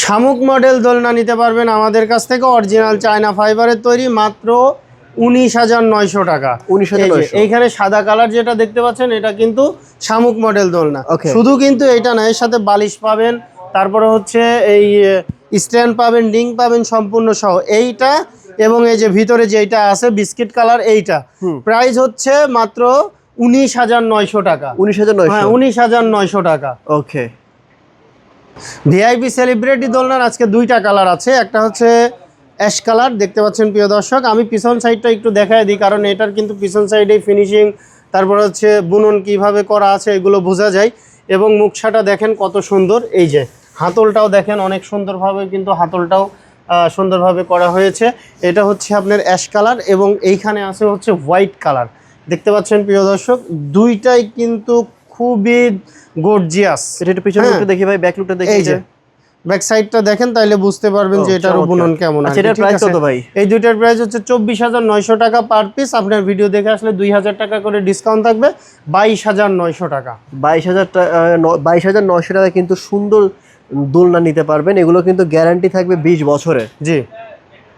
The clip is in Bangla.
শামুক মডেল দোলনা নিতে পারবেন আমাদের কাছ থেকে, অরিজিনাল চায়না ফাইবারের তৈরি, মাত্র 19,900 টাকা। 19,900। এইখানে সাদা কালার যেটা দেখতে পাচ্ছেন এটা কিন্তু শামুক মডেল দোলনা। শুধু কিন্তু এটা না, এর সাথে বালিশ পাবেন, তারপরে হচ্ছে এই স্ট্যান্ড পাবেন, ডিং পাবেন সম্পূর্ণ সহ। এইটা এবং এই যে ভিতরে যেটা আছে বিস্কিট কালার, এইটা প্রাইস হচ্ছে মাত্র 19,900 টাকা। 19,900? হ্যাঁ, 19,900 টাকা। ওকে। ভিআইপি সেলিব্রিটি দোলনার আজকে দুইটা কালার আছে, একটা হচ্ছে অ্যাশ কালার দেখতে পাচ্ছেন প্রিয় দর্শক। আমি পিছন সাইডটা একটু দেখায় দিই, কারণ এটার কিন্তু পিছন সাইডে ফিনিশিং, তারপর হচ্ছে বুনন কিভাবে করা আছে এগুলো বোঝা যায়। এবং মুখছাটা দেখেন কত সুন্দর, এই যে হাতলটাও দেখেন অনেক সুন্দরভাবে, কিন্তু হাতলটাও সুন্দরভাবে করা হয়েছে। এটা হচ্ছে আপনার অ্যাশ কালার এবং এইখানে আছে হচ্ছে হোয়াইট কালার দেখতে পাচ্ছেন প্রিয় দর্শক। দুইটাই কিন্তু খুবই গর্জিয়াস। এটা একটু পিছনে একটু দেখি ভাই, ব্যাক লুকটা দেখি। এই যে ব্যাক সাইডটা দেখেন, তাইলে বুঝতে পারবেন যে এটার বুনন কেমন। আচ্ছা, এটার প্রাইস কত ভাই? এই দুইটার প্রাইস হচ্ছে 24,900 টাকা পার পিস। আপনার ভিডিও দেখে আসলে 2,000 টাকা করে ডিসকাউন্ট থাকবে, 22,900 টাকা। 22,900 টাকা কিন্তু সুন্দর দোলনা নিতে পারবেন। এগুলো কিন্তু গ্যারান্টি থাকবে 20 বছরের। জি।